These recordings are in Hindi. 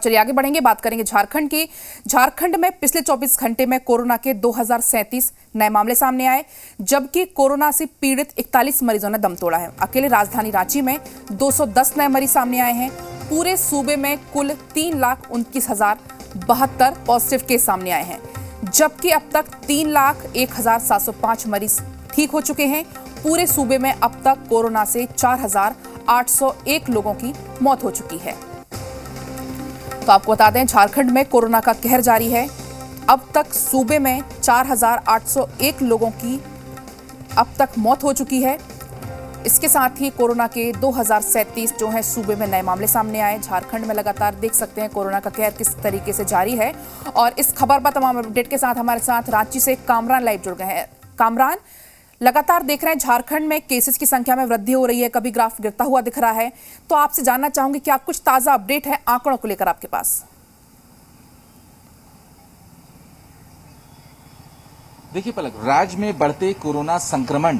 चलिए आगे बढ़ेंगे, बात करेंगे झारखंड की। झारखंड में पिछले 24 घंटे में कोरोना के 2037 नए मामले सामने आए, जबकि कोरोना से पीड़ित 41 मरीजों ने दम तोड़ा है। अकेले राजधानी रांची में 210 नए मरीज सामने आए हैं। पूरे सूबे में कुल 3,29,072 पॉजिटिव केस सामने आए हैं, जबकि अब तक 3,01,705 मरीज ठीक हो चुके हैं। पूरे सूबे में अब तक कोरोना से 4,801 लोगों की मौत हो चुकी है। तो आपको बता दें, झारखंड में कोरोना का कहर जारी है। अब तक सूबे में 4,801 लोगों की अब तक मौत हो चुकी है। इसके साथ ही कोरोना के 2037 जो है सूबे में नए मामले सामने आए। झारखंड में लगातार देख सकते हैं कोरोना का कहर किस तरीके से जारी है। और इस खबर पर तमाम अपडेट के साथ हमारे साथ रांची से कामरान लाइव जुड़ गए हैं। कामरान, लगातार देख रहे हैं झारखंड में केसेस की संख्या में वृद्धि हो रही है, कभी ग्राफ गिरता हुआ दिख रहा है। तो आपसे जानना चाहूंगी क्या कुछ ताजा अपडेट है आंकड़ों को लेकर आपके पास? देखिए पलक, राज्य में बढ़ते कोरोना संक्रमण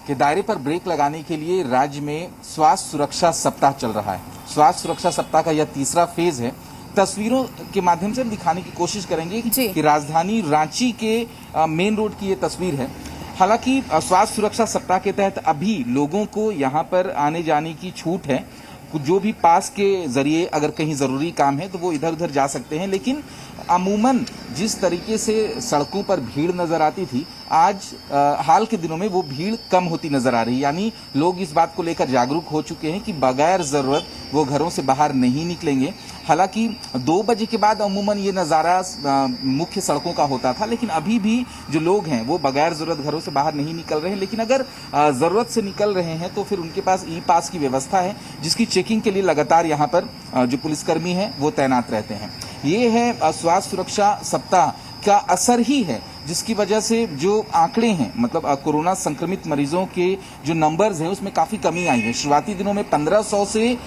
के दायरे पर ब्रेक लगाने के लिए राज्य में स्वास्थ्य सुरक्षा सप्ताह चल रहा है। स्वास्थ्य सुरक्षा सप्ताह का यह तीसरा फेज है। तस्वीरों के माध्यम से हम दिखाने की कोशिश करेंगे कि राजधानी रांची के मेन रोड की ये तस्वीर है। हालांकि स्वास्थ्य सुरक्षा सप्ताह के तहत अभी लोगों को यहाँ पर आने जाने की छूट है। जो भी पास के जरिए अगर कहीं जरूरी काम है तो वो इधर उधर जा सकते हैं, लेकिन अमूमन जिस तरीके से सड़कों पर भीड़ नजर आती थी, आज हाल के दिनों में वो भीड़ कम होती नजर आ रही है। यानी लोग इस बात को लेकर जागरूक हो चुके हैं कि बगैर जरूरत वो घरों से बाहर नहीं निकलेंगे। हालांकि 2 बजे के बाद अमूमन ये नज़ारा मुख्य सड़कों का होता था, लेकिन अभी भी जो लोग हैं वो बगैर जरूरत घरों से बाहर नहीं निकल रहे हैं। लेकिन अगर जरूरत से निकल रहे हैं तो फिर उनके पास ई पास की व्यवस्था है, जिसकी चेकिंग के लिए लगातार यहाँ पर जो पुलिसकर्मी हैं वो तैनात रहते हैं। ये है स्वास्थ्य सुरक्षा सप्ताह का असर ही है, जिसकी वजह से जो आंकड़े हैं, मतलब कोरोना संक्रमित मरीजों के जो नंबर्स हैं उसमें काफी कमी आई है। शुरुआती दिनों में 1500 से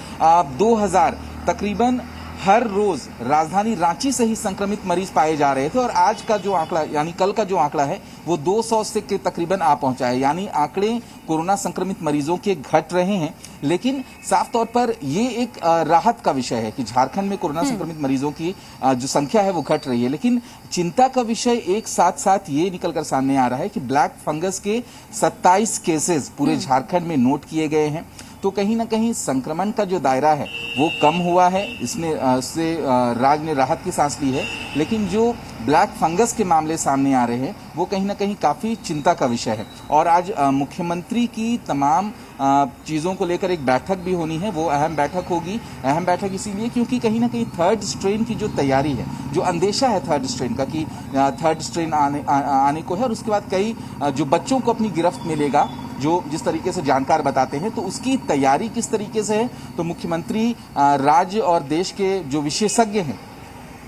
2000 तकरीबन हर रोज राजधानी रांची से ही संक्रमित मरीज पाए जा रहे थे, और आज का जो आंकड़ा यानी कल का जो आंकड़ा है वो 200 से के तकरीबन आ पहुंचा है। यानी आंकड़े कोरोना संक्रमित मरीजों के घट रहे हैं, लेकिन साफ तौर पर ये एक राहत का विषय है कि झारखंड में कोरोना संक्रमित मरीजों की जो संख्या है वो घट रही है। लेकिन चिंता का विषय एक साथ साथ ये निकलकर सामने आ रहा है कि ब्लैक फंगस के 27 केसेस पूरे झारखंड में नोट किए गए हैं। तो कहीं ना कहीं संक्रमण का जो दायरा है वो कम हुआ है, इससे राज्य ने राहत की सांस ली है। लेकिन जो ब्लैक फंगस के मामले सामने आ रहे हैं वो कहीं ना कहीं काफ़ी चिंता का विषय है। और आज मुख्यमंत्री की तमाम चीज़ों को लेकर एक बैठक भी होनी है। वो अहम बैठक होगी। अहम बैठक इसीलिए क्योंकि कहीं ना कहीं थर्ड स्ट्रेन की जो तैयारी है, जो अंदेशा है थर्ड स्ट्रेन का कि थर्ड स्ट्रेन आने को है, और उसके बाद कई जो बच्चों को अपनी गिरफ्त में लेगा, जो जिस तरीके से जानकार बताते हैं, तो उसकी तैयारी किस तरीके से है। तो मुख्यमंत्री राज्य और देश के जो विशेषज्ञ हैं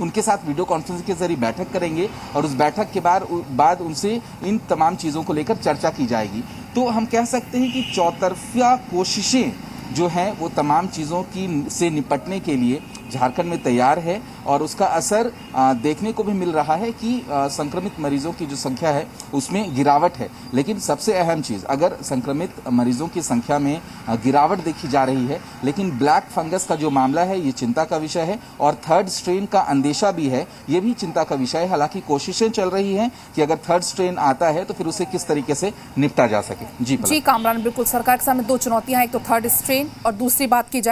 उनके साथ वीडियो कॉन्फ्रेंसिंग के जरिए बैठक करेंगे, और उस बैठक के बाद उनसे इन तमाम चीज़ों को लेकर चर्चा की जाएगी। तो हम कह सकते हैं कि चौतरफा कोशिशें जो हैं वो तमाम चीज़ों की से निपटने के लिए झारखंड में तैयार है, और उसका असर देखने को भी मिल रहा है कि संक्रमित मरीजों की जो संख्या है उसमें गिरावट है। लेकिन सबसे अहम चीज़, अगर संक्रमित मरीजों की संख्या में गिरावट देखी जा रही है, लेकिन ब्लैक फंगस का जो मामला है ये चिंता का विषय है, और थर्ड स्ट्रेन का अंदेशा भी है, ये भी चिंता का विषय है। हालांकि कोशिशें चल रही हैं कि अगर थर्ड स्ट्रेन आता है तो फिर उसे किस तरीके से निपटा जा सके। जी कामरान, बिल्कुल सरकार के सामने 2 चुनौतियां हैं, एक तो थर्ड स्ट्रेन और दूसरी बात की जाए